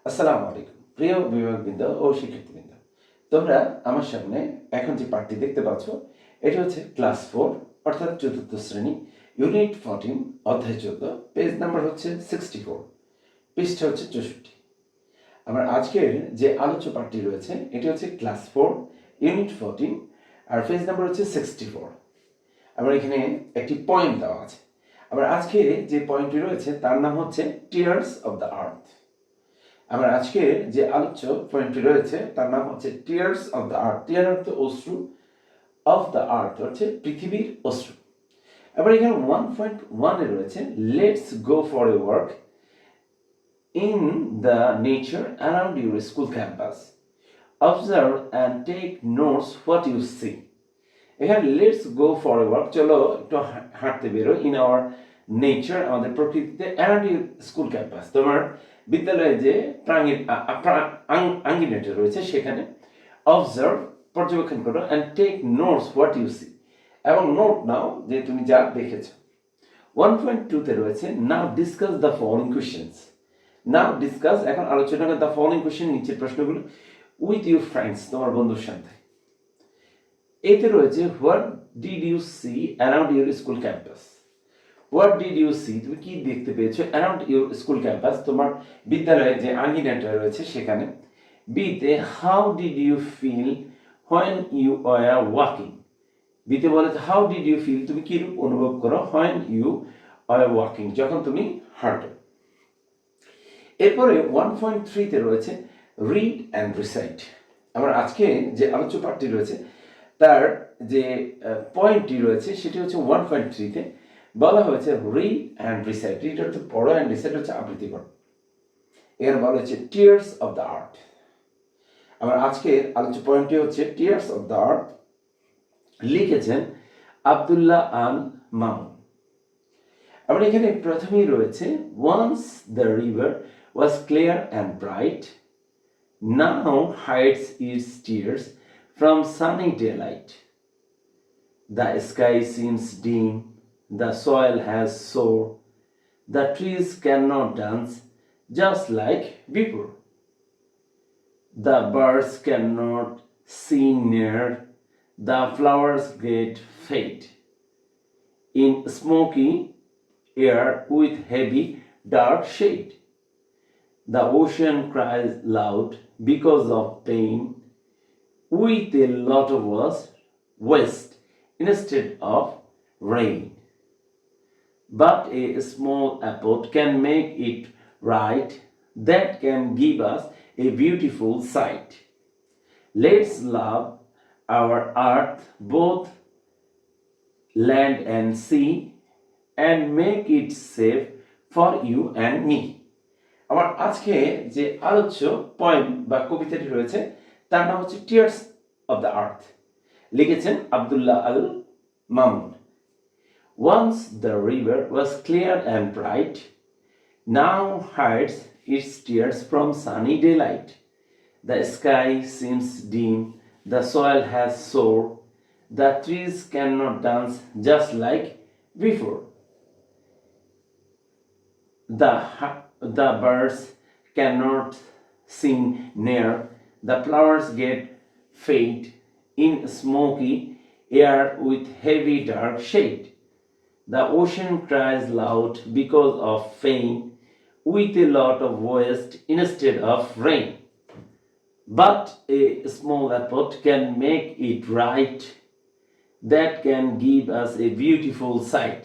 আসসালামু আলাইকুম প্রিয় অভিভাবকবৃন্দ ও শিক্ষার্থীবৃন্দ। তোমরা আমার সামনে এখন যে পাঠটি দেখতে পাচ্ছ এটি হচ্ছে ক্লাস 4 অর্থাৎ চতুর্থ শ্রেণী ইউনিট 14 অধ্যায় 14 পেজ নাম্বার হচ্ছে 64, পৃষ্ঠা হচ্ছে 64। আমার আজকের যে আলোচ্য পাঠটি রয়েছে এটি হচ্ছে ক্লাস 4 ইউনিট 14 আর পেজ নাম্বার হচ্ছে 64। আমার এখানে একটি পয়েন্ট দেওয়া আছে। আমার আজকে যে পয়েন্টটি রয়েছে তার নাম হচ্ছে টিয়ার্স অফ দ্য আর্থ। আমার আজকে যে আলোচ্য পয়েন্টটি রয়েছে তার নাম হচ্ছে টিয়ার্স অফ দ্য আর্থ। টিয়ার অর্থ অশ্রু, অফ দ্য আর্থ হচ্ছে পৃথিবীর অশ্রু। এবার এখানে 1.1 এ রয়েছে let's go for a walk in the nature around your school campus, observe and take notes what you see. এখানে let's go for a walk, চলো একটু হাঁটতে বেরো, ইন আওয়ার নেচার আমাদের প্রকৃতিতে, অ্যারাউন্ড ইউর স্কুল ক্যাম্পাস তোমার বিদ্যালয়ে যে আঙ্গিনাটা রয়েছে সেখানে, অবজার্ভ পর্যবেক্ষণ করো, and take notes what you see এবং নোট নাও যে তুমি যা দেখেছ। 1.2 তে রয়েছে now discuss the following questions. Now discuss এখন আলোচনা করো দ্য ফলোইং কোয়েশ্চেন, নিচের প্রশ্নগুলো, উইথ ইউর ফ্রেন্ডস তোমার বন্ধুর সাথে। এতে রয়েছে what did you see around your school campus. What did you see তুমি কি দেখতে পেয়েছো অ্যারাউন্ড ইউর স্কুল ক্যাম্পাস তোমার বিদ্যালয়ে যে আঙ্গিনাটা রয়েছে সেখানে। বিতে how did you feel when you are walking. বিতে বলেছে হাউ ডিড ইউ ফিল তুমি কি রূপ অনুভব করো হোয়েন ইউ আর ওয়াকিং যখন তুমি হাঁটো। এরপরে 1.3 তে রয়েছে রিড অ্যান্ড রিসাইট। আমার আজকে যে আলোচ্য পাঠটি রয়েছে তার যে পয়েন্টটি রয়েছে সেটি হচ্ছে 1.3 তে বলা হয়েছে রিড অ্যান্ড রিসাইট। রিড হচ্ছে পড়ো, অ্যান্ড রিসাইট হচ্ছে আবৃত্তি করো। এখানে বলা হচ্ছে টিয়ার্স অফ দ্য আর্থ। আমার আজকের আলোচ্য পয়েন্টটি হচ্ছে টিয়ার্স অফ দ্য আর্থ, লিখেছেন আব্দুল্লাহ আল মামুন। আবার এখানে প্রথমেই রয়েছে once the river was clear and bright, now hides its tears from sunny daylight. The sky seems dim, the soil has sore, the trees cannot dance just like before. The birds cannot sing near, the flowers get fade in smoky air with heavy dark shade. The ocean cries loud because of pain, with a lot of waste instead of rain. But a small effort can make it right, that can give us a beautiful sight. Let's love our earth, both land and sea, and make it safe for you and me. আমার আজকে যে আলোচ্য point বা কবিতাটি রয়েছে তার নাম হচ্ছে টিয়ার্স অফ দ্য আর্থ, লিখেছেন Abdullah Al Mamun. Once the river was clear and bright, now hides its tears from sunny daylight. The sky seems dim, the soil has sore, the trees can not dance just like before. The birds cannot sing near, the flowers get fade in smoky air with heavy dark shade. The ocean cries loud because of pain, with a lot of waste instead of rain. But a small effort can make it right, that can give us a beautiful sight.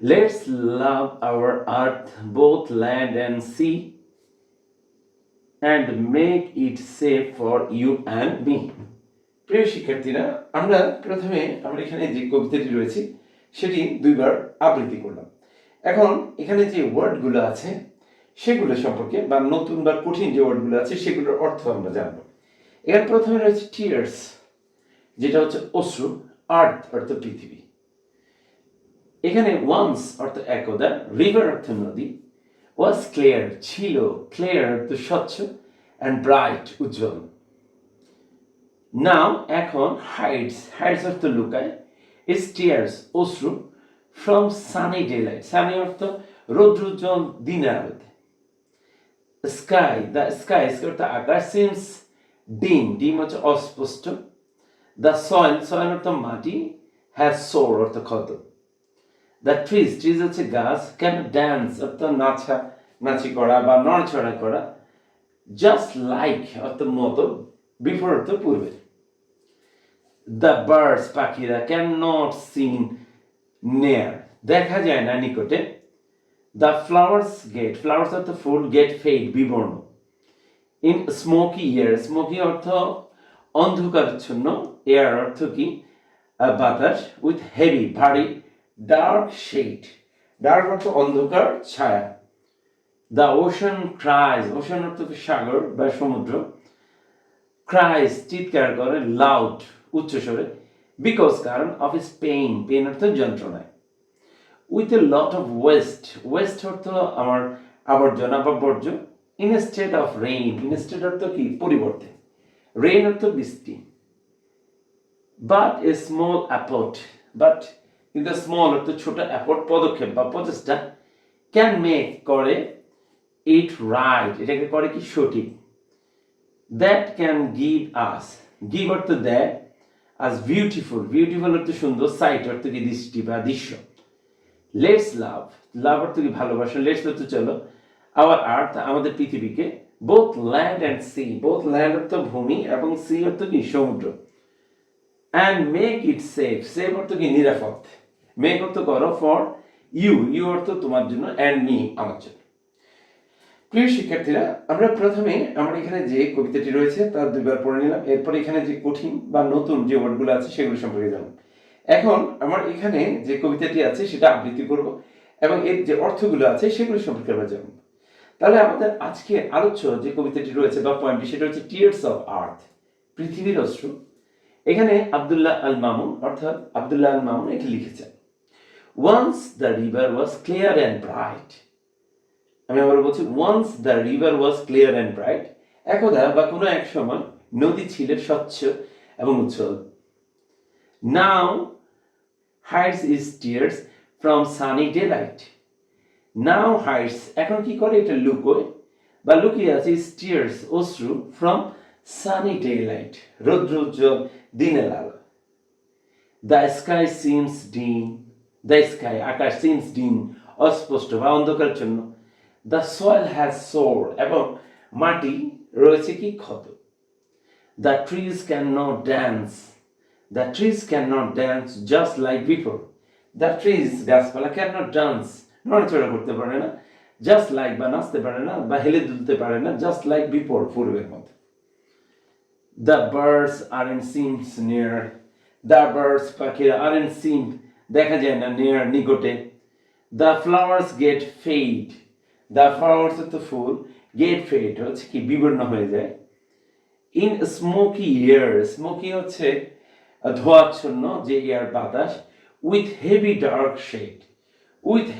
Let's love our earth, both land and sea, and make it safe for you and me. প্রিয় শিক্ষার্থীরা, আমরা প্রথমে এখানে যে কবিতাটি রয়েছে সেটি দুইবার আবৃত্তি করলাম। এখন এখানে যে ওয়ার্ডগুলো আছে সেগুলো সম্পর্কে বা নতুন বা কঠিন যে ওয়ার্ডগুলো আছে সেগুলোর অর্থ আমরা জানবো। এখানে প্রথমে রয়েছে টিয়ার্স, যেটা হচ্ছে অশ্রু, আর্থ অর্থ পৃথিবী। এখানে ওয়ান্স অর্থ একদা, রিভার অর্থ নদী, ওয়াজ ক্লিয়ার ছিল, ক্লিয়ার অর্থ স্বচ্ছ, অ্যান্ড ব্রাইট উজ্জ্বল। নাও এখন, হাইডস হাইডস অর্থ লুকায়, ইটস টিয়ার্স অশ্রু, ফ্রম সানি ডেলাইট সানি অর্থ রৌদ্রোজ্জ্বল দিনের আলোতে, স্কাই দ্য স্কাই অর্থ আকাশ সিমস ডিম হচ্ছে অস্পষ্ট, দ্য সয়েল অর্থ মাটি, হ্যাজ সোর অর্থ ক্ষত, দ্য ট্রিজ হচ্ছে গাছ, ক্যান ড্যান্স অর্থ নাচি করা বা নড়াচড়া করা, জাস্ট লাইক অর্থ মতো, বিফোর অর্থ পূর্বে। দ্য বার্ডস পাখিরা ক্যান নট সিন নেয়ার দেখা যায় না নিকটে, দ্য ফ্লাওয়ার্স অর্থ ফুল, গেট ফেড বিবর্ণ, ইন স্মোকি অর্থ অন্ধকারচ্ছন্ন, এয়ার অর্থ কি বাতাস, উইথ হেভি ভারী, ডার্ক অর্থ অন্ধকার ছায়া, দ্য ওশান অর্থ সাগর বা সমুদ্র, ক্রাইস চিৎকার করে, লাউড উচ্চস্বরে, বিকজ কারণ, অফ ইস পেইন অর্থ যন্ত্রণায়, with a lot of West অর্থ আমার আবর্জনা বা বর্জ্য, ইনস্টেড অফ রেইন অর্থ কি পরিবর্তে, রেইন অর্থ বৃষ্টি, বাট এ স্মল অ্যাপোর্ট কিন্তু স্মল অর্থ ছোট, অ্যাপোর্ট পদক্ষেপ বা প্রচেষ্টা, ক্যান মেক করে ইট রাইট এটাকে করে কি সঠিক, দ্যাট ক্যান গিভ অর্থ দেয়, আজ বিউটিফুল অর্থ সুন্দর, সাইট অর্থ কি দৃষ্টি বা দৃশ্য, লেটস লাভ অর্থ কি ভালোবাসা, লেটস অর্থ চলো, আওয়ার আর্থ আমাদের পৃথিবীকে, both land and sea land অর্থ ভূমি এবং সি অর্থ কি সমুদ্র, অ্যান্ড মেক ইট সেফ অর্থ কি নিরাপদ, মেক অর্থ করো, ফর ইউ অর্থ তোমার জন্য, অ্যান্ড মি আমার জন্য। প্রিয় শিক্ষার্থীরা, আমরা প্রথমে আমার এখানে যে কবিতাটি রয়েছে তার দুইবার পড়ে নিলাম, এরপর এখানে যে কঠিন বা নতুন যে ওয়ার্ডগুলো আছে সেগুলো সম্পর্কে জানলাম। এখন আমার এখানে যে কবিতাটি আছে সেটা আবৃত্তি করব এবং এর যে অর্থগুলো আছে সেগুলো সম্পর্কে আমরা জানব। তাহলে আমাদের আজকে আলোচ্য যে কবিতাটি রয়েছে বা পয়েন্টটি সেটা হচ্ছে টিয়ার্স অফ আর্থ, পৃথিবীর অশ্রু। এখানে আব্দুল্লাহ আল মামুন এটি লিখেছেন। Once the river was clear and bright, আমি আবার বলছি, once the river was clear and bright, একদা বা কোনো এক সময় নদী ছিল স্বচ্ছ এবং উজ্জ্বল। নাও hides his tears from sunny daylight. Now hides এখন কি করে, এটা লুকোয় বা লুকিয়ে আছে, his tears অশ্রু, from sunny daylight রৌদ্রোজ্জ্বল দিনের আলো। The sky seems dim, Akash seems dim অস্পষ্ট বা অন্ধকারচ্ছন্ন। The soil has sore এবং মাটি রয়েছে কি ক্ষত। The trees cannot dance just like before. The trees গাছপালা cannot dance নড়াচড়া করতে পারে না, just like বা নাচতে পারে না বা হেলে দুলতে পারে না, just like before পূর্বের মতো। The birds aren't seen near, পাখিরা aren't seen দেখা যায় না, near নিকটে। The flowers get fade, হচ্ছে ফুল, get fade হচ্ছে কি বিবর্ণ হয়ে যায়। In smoky air, হচ্ছে ধোঁয়াচ্ছন্ন যে এয়ার বাতাস, with heavy dark shade,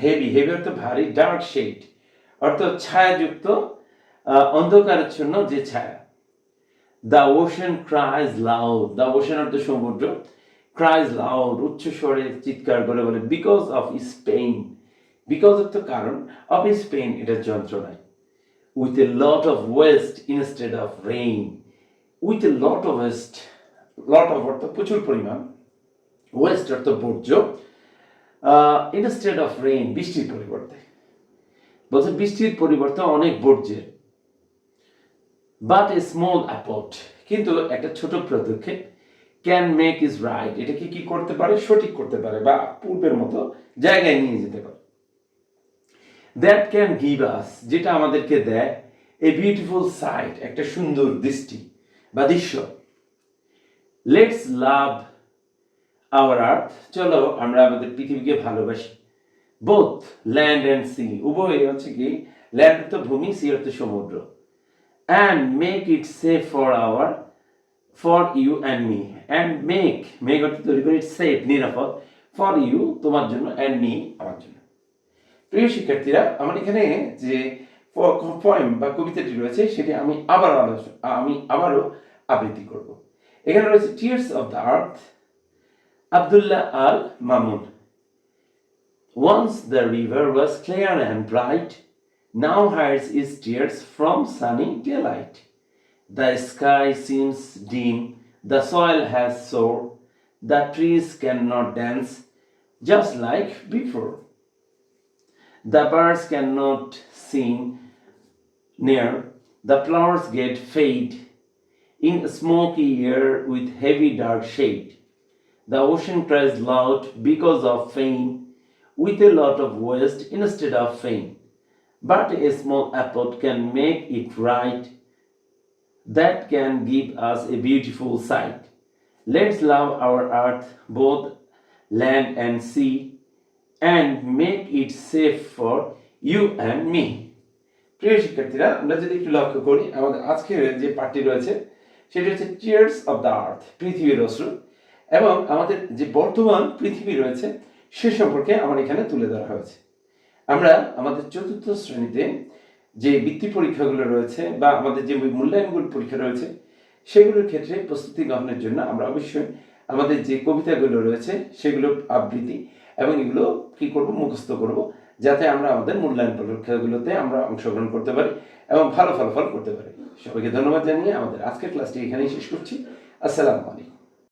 heavy অর্থ ভারী, dark shade অর্থ ছায়াযুক্ত অন্ধকারাচ্ছন্ন যে ছায়া। The ocean cries loud, অর্থ সমুদ্র, cries loud উচ্চ স্বরে চিৎকার করে বলে, because of its pain, অর্থ কারণ, of its pain এটা যন্ত্রণায়। With a lot of waste instead of rain, with a lot of waste, অর্থ প্রচুর পরিমাণ, ওয়েস্ট অর্থ বর্জ্য, instead of rain বৃষ্টির পরিবর্তে, বলছে বৃষ্টির পরিবর্তে অনেক বর্জ্যের। But a small effort, কিন্তু একটা ছোট পদক্ষেপ, can make is right, এটাকে কি করতে পারে, সঠিক করতে পারে বা পূর্বের মতো জায়গায় নিয়ে যেতে পারে। That can give us, যেটা আমাদেরকে দেয়, a beautiful sight, একটা সুন্দর দৃষ্টি বা দৃশ্য। Let's love our earth, চলো আমরা আমাদের পৃথিবীকে ভালোবাসি। Both land and sea, উভয় হচ্ছে কি, ল্যান্ড অর্থ ভূমি, সি অর্থ সমুদ্র। And make it safe for you and me, and make অর্থ তৈরি করে, safe নিরাপদ, for you তোমার জন্য, and me আমার জন্য। প্রিয় শিক্ষার্থীরা, আমার এখানে যে পয়েম বা কবিতাটি রয়েছে সেটি আমি আবারও আবৃত্তি করব। এখানে রয়েছে tears of the earth, Abdullah Al Mamun. Once the river was clear and bright, now hides its tears from sunny daylight. The sky seems dim, the soil has sore, the trees cannot dance just like before. The birds cannot sing near, the flowers get fade in smoky air with heavy dark shade. The ocean cries loud because of pain, with a lot of waste instead of fame. But a small effort can make it right, that can give us a beautiful sight. Let's love our earth, both land and sea, and make it safe for you and me. প্রিয় শিক্ষার্থীরা, আমরা যদি একটু লক্ষ্য করি আমাদের আজকের যে পাঠটি রয়েছে সেটি হচ্ছে টিয়ার্স অফ দ্য আর্থ, পৃথিবীর অশ্রু, এবং আমাদের যে বর্তমান পৃথিবী রয়েছে সে সম্পর্কে আমার এখানে তুলে ধরা হয়েছে। আমরা আমাদের চতুর্থ শ্রেণীতে যে বৃত্তি পরীক্ষাগুলো রয়েছে বা আমাদের যে মূল্যায়নগুলো পরীক্ষা রয়েছে সেগুলোর ক্ষেত্রে প্রস্তুতি গ্রহণের জন্য আমরা অবশ্যই আমাদের যে কবিতাগুলো রয়েছে সেগুলো আবৃত্তি এবং এগুলো কি করব, মুখস্থ করব, যাতে আমরা আমাদের মূল্যায়ন পরীক্ষাগুলোতে আমরা অংশগ্রহণ করতে পারি এবং ভালো ফলাফল করতে পারি। সবাইকে ধন্যবাদ জানিয়ে আমাদের আজকের ক্লাসটি এখানেই শেষ করছি। আসসালামু আলাইকুম।